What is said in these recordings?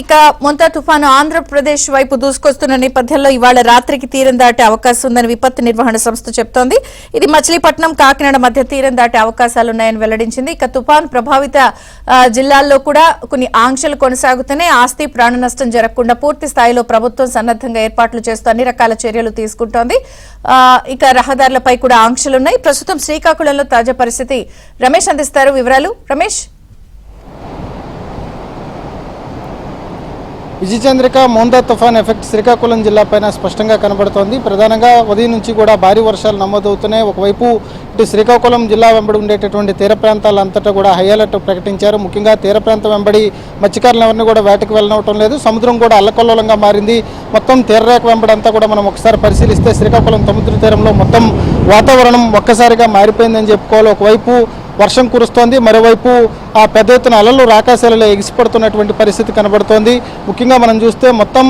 ఇక మొంతా తుఫాను ఆంధ్రప్రదేశ్ వైపు దూసుకొస్తున్న నేపథ్యంలో ఇవాళ రాత్రికి తీరం దాటే అవకాశం ఉందని విపత్తు నిర్వహణ సంస్థ చెబుతోంది. ఇది మచిలీపట్నం కాకినాడ మధ్య తీరం దాటే అవకాశాలున్నాయని వెల్లడించింది. ఇక తుఫాను ప్రభావిత జిల్లాల్లో కూడా కొన్ని ఆంక్షలు కొనసాగుతూనే ఆస్తి ప్రాణ నష్టం జరగకుండా పూర్తి స్థాయిలో ప్రభుత్వం సన్నద్ధంగా ఏర్పాట్లు చేస్తూ అన్ని రకాల చర్యలు తీసుకుంటోంది. ఇక రహదారులపై కూడా ఆంక్షలున్నాయి. ప్రస్తుతం శ్రీకాకుళంలో తాజా పరిస్థితి రమేష్ అందిస్తారు. వివరాలు రమేష్. విజయచంద్రిక మోందా తుఫాన్ ఎఫెక్ట్ శ్రీకాకుళం జిల్లా పైన స్పష్టంగా కనబడుతోంది. ప్రధానంగా ఉదయం నుంచి కూడా భారీ వర్షాలు నమోదవుతున్నాయి. ఒకవైపు ఇటు శ్రీకాకుళం జిల్లా వెంబడి ఉండేటటువంటి తీర ప్రాంతాలంతటా కూడా హై అలర్ట్ ప్రకటించారు. ముఖ్యంగా తీర ప్రాంతం వెంబడి మత్స్యకారులు ఎవరిని కూడా వేటకు వెళ్ళనవటం లేదు. సముద్రం కూడా అల్లకల్లోలంగా మారింది. మొత్తం తీరరేఖ వెంబడి అంతా కూడా మనం ఒకసారి పరిశీలిస్తే శ్రీకాకుళం సముద్ర తీరంలో మొత్తం వాతావరణం ఒక్కసారిగా మారిపోయిందని చెప్పుకోవాలి. ఒకవైపు వర్షం కురుస్తోంది, మరోవైపు ఆ పెద్ద ఎత్తున అలలు రాకాశాలలో ఎగిసిపడుతున్నటువంటి పరిస్థితి కనబడుతోంది. ముఖ్యంగా మనం చూస్తే మొత్తం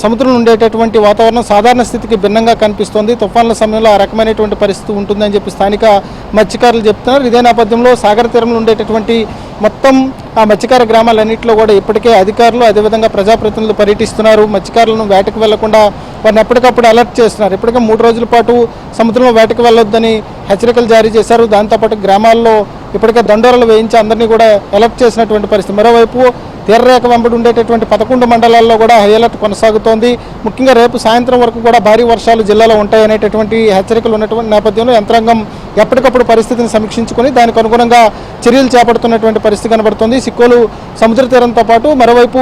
సముద్రంలో ఉండేటటువంటి వాతావరణం సాధారణ స్థితికి భిన్నంగా కనిపిస్తోంది. తుఫాన్ల సమయంలో ఆ రకమైనటువంటి పరిస్థితి ఉంటుందని చెప్పి స్థానిక మత్స్యకారులు చెప్తున్నారు. ఇదే నేపథ్యంలో సాగర తీరంలో ఉండేటటువంటి మొత్తం ఆ మత్స్యకార గ్రామాలన్నింటిలో కూడా ఇప్పటికే అధికారులు అదేవిధంగా ప్రజాప్రతినిధులు పర్యటిస్తున్నారు. మత్స్యకారులను వేటకు వెళ్లకుండా వారిని ఎప్పటికప్పుడు అలర్ట్ చేస్తున్నారు. ఇప్పటికే 3 రోజుల పాటు సముద్రంలో వేటకు వెళ్ళొద్దని హెచ్చరికలు జారీ చేశారు. దాంతోపాటు గ్రామాల్లో ఇప్పటికే దండోరలు వేయించి అందరినీ కూడా అలర్ట్ చేసినటువంటి పరిస్థితి. మరోవైపు తీరరేఖ వెంబడి ఉండేటటువంటి 11 మండలాల్లో కూడా హై అలర్ట్ కొనసాగుతోంది. ముఖ్యంగా రేపు సాయంత్రం వరకు కూడా భారీ వర్షాలు జిల్లాలో ఉంటాయనేటటువంటి హెచ్చరికలు ఉన్నటువంటి నేపథ్యంలో యంత్రాంగం ఎప్పటికప్పుడు పరిస్థితిని సమీక్షించుకొని దానికి అనుగుణంగా చర్యలు చేపడుతున్నటువంటి పరిస్థితి కనబడుతుంది. సిక్కోలు సముద్ర తీరంతో పాటు మరోవైపు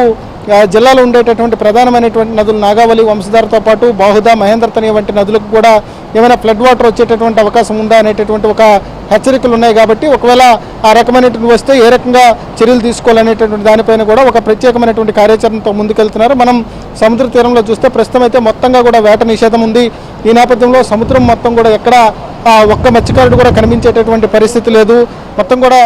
జిల్లాలో ఉండేటటువంటి ప్రధానమైనటువంటి నదులు నాగావళి, వంశధారతో పాటు బాహుదా, మహేంద్రతని వంటి నదులకు కూడా ఏమైనా ఫ్లడ్ వాటర్ వచ్చేటటువంటి అవకాశం ఉందా అనేటటువంటి ఒక హెచ్చరికలు ఉన్నాయి. కాబట్టి ఒకవేళ ఆ రకమైనటువంటి వస్తే ఏ రకంగా చర్యలు తీసుకోవాలనేటటువంటి దానిపైన కూడా ఒక ప్రత్యేకమైనటువంటి కార్యాచరణతో ముందుకెళ్తున్నారు. మనం సముద్ర తీరంలో చూస్తే ప్రస్తుతం అయితే మొత్తంగా కూడా వేట నిషేధం ఉంది. ఈ నేపథ్యంలో సముద్రం మొత్తం కూడా ఎక్కడ ఒక్క మత్స్యకారుడు కూడా కనిపించేటటువంటి పరిస్థితి లేదు. మొత్తం కూడా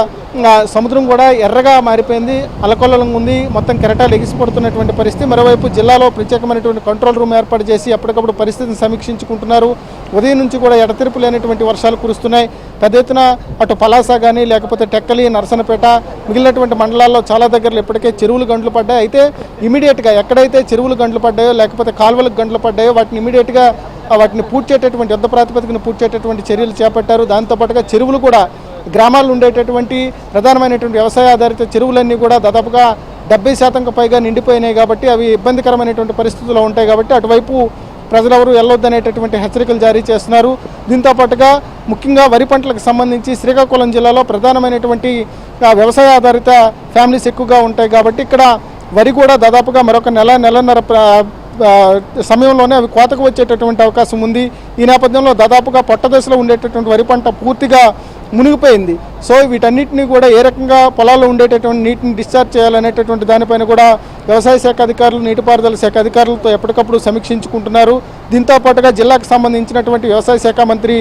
సముద్రం కూడా ఎర్రగా మారిపోయింది, అలకొల్లంగా ఉంది. మొత్తం కెరటాలు ఎగిసిపడుతున్నటువంటి పరిస్థితి. మరోవైపు జిల్లాలో ప్రత్యేకమైనటువంటి కంట్రోల్ రూమ్ ఏర్పాటు చేసి ఎప్పటికప్పుడు పరిస్థితిని సమీక్షించుకుంటున్నారు. ఉదయం నుంచి కూడా ఎడతెరిపి లేనటువంటి వర్షాలు కురుస్తున్నాయి. పెద్ద ఎత్తున అటు పలాస కానీ లేకపోతే టెక్కలి, నరసనపేట మిగిలినటువంటి మండలాల్లో చాలా దగ్గరలో ఇప్పటికే చెరువులు గంటలు పడ్డాయి. అయితే ఇమీడియట్గా ఎక్కడైతే చెరువులు గంటలు పడ్డాయో లేకపోతే కాలువలకు గంటలు పడ్డాయో వాటిని ఇమీడియట్గా వాటిని పూర్తి చేసేటటువంటి యుద్ధ ప్రాతిపదికను పూర్తి చేసేటటువంటి చర్యలు చేపట్టారు. దాంతోపాటుగా చెరువులు కూడా గ్రామాల్లో ఉండేటటువంటి ప్రధానమైనటువంటి వ్యవసాయ ఆధారిత చెరువులన్నీ కూడా దాదాపుగా 70% పైగా నిండిపోయినాయి. కాబట్టి అవి ఇబ్బందికరమైనటువంటి పరిస్థితుల్లో ఉంటాయి. కాబట్టి అటువైపు ప్రజలెవరూ వెళ్ళొద్దనేటటువంటి హెచ్చరికలు జారీ చేస్తున్నారు. దీంతో పాటుగా ముఖ్యంగా వరి పంటలకు సంబంధించి శ్రీకాకుళం జిల్లాలో ప్రధానమైనటువంటి వ్యవసాయ ఆధారిత ఫ్యామిలీస్ ఎక్కువగా ఉంటాయి. కాబట్టి ఇక్కడ వరి కూడా దాదాపుగా మరొక నెలన్నర సమయంలోనే అవి కోతకు వచ్చేటటువంటి అవకాశం ఉంది. ఈ నేపథ్యంలో దాదాపుగా పొట్ట దశలో ఉండేటటువంటి వరి పంట పూర్తిగా మునిగిపోయింది. సో వీటన్నిటిని కూడా ఏ రకంగా పొలాల్లో ఉండేటటువంటి నీటిని డిశ్చార్జ్ చేయాలనేటటువంటి దానిపైన కూడా వ్యవసాయ శాఖ అధికారులు, నీటిపారుదల శాఖ అధికారులతో ఎప్పటికప్పుడు సమీక్షించుకుంటున్నారు. దీంతో పాటుగా జిల్లాకు సంబంధించినటువంటి వ్యవసాయ శాఖ మంత్రి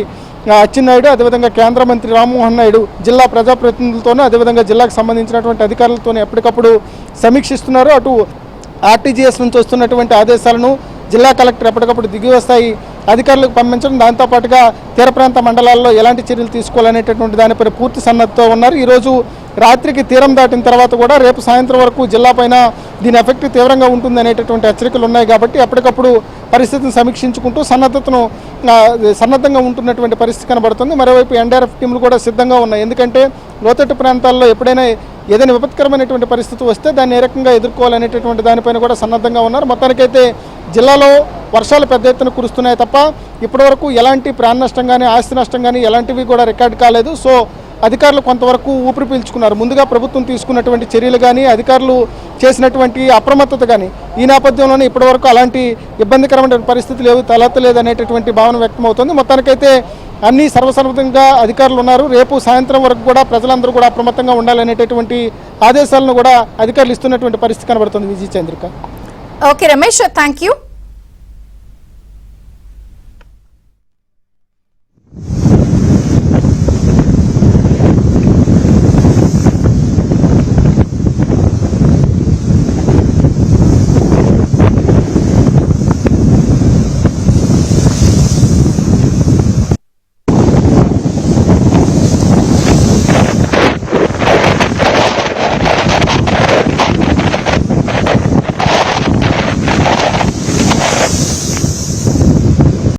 అచ్చెన్నాయుడు, అదేవిధంగా కేంద్ర మంత్రి రామ్మోహన్ నాయుడు జిల్లా ప్రజాప్రతినిధులతోనూ అదేవిధంగా జిల్లాకు సంబంధించినటువంటి అధికారులతోనూ ఎప్పటికప్పుడు సమీక్షిస్తున్నారు. అటు ఆర్టీజీఎస్ నుంచి వస్తున్నటువంటి ఆదేశాలను జిల్లా కలెక్టర్ ఎప్పటికప్పుడు దిగువ స్థాయి అధికారులకు పంపించడం, దాంతోపాటుగా తీర ప్రాంత మండలాల్లో ఎలాంటి చర్యలు తీసుకోవాలనేటటువంటి దానిపై పూర్తి సన్నద్ధతో ఉన్నారు. ఈరోజు రాత్రికి తీరం దాటిన తర్వాత కూడా రేపు సాయంత్రం వరకు జిల్లా పైన దీని ఎఫెక్ట్ తీవ్రంగా ఉంటుంది అనేటటువంటి హెచ్చరికలు ఉన్నాయి. కాబట్టి ఎప్పటికప్పుడు పరిస్థితిని సమీక్షించుకుంటూ సన్నద్ధంగా ఉంటున్నటువంటి పరిస్థితి కనబడుతుంది. మరోవైపు ఎన్డీఆర్ఎఫ్ టీంలు కూడా సిద్ధంగా ఉన్నాయి. ఎందుకంటే లోతట్టు ప్రాంతాల్లో ఎప్పుడైనా ఏదైనా విపత్కరమైనటువంటి పరిస్థితి వస్తే దాన్ని ఏ రకంగా ఎదుర్కోవాలనేటటువంటి దానిపైన కూడా సన్నద్ధంగా ఉన్నారు. మొత్తానికైతే జిల్లాలో వర్షాలు పెద్ద ఎత్తున కురుస్తున్నాయి తప్ప ఇప్పటివరకు ఎలాంటి ప్రాణ నష్టం కానీ ఆస్తి నష్టం కానీ ఎలాంటివి కూడా రికార్డు కాలేదు. సో అధికారులు కొంతవరకు ఊపిరి పీల్చుకున్నారు. ముందుగా ప్రభుత్వం తీసుకున్నటువంటి చర్యలు కానీ అధికారులు చేసినటువంటి అప్రమత్తత కానీ ఈ నేపథ్యంలోనే ఇప్పటివరకు అలాంటి ఇబ్బందికరమైన పరిస్థితులు ఏవి తలెత్తలేదు అనేటటువంటి భావన వ్యక్తమవుతుంది. మొత్తానికైతే అన్ని సర్వసర్వతంగా అధికారులు ఉన్నారు. రేపు సాయంత్రం వరకు కూడా ప్రజలందరూ కూడా అప్రమత్తంగా ఉండాలనేటటువంటి ఆదేశాలను కూడా అధికారులు ఇస్తున్నటువంటి పరిస్థితి కనబడుతుంది. Vijayachandrika. Okay Ramesh, thank you.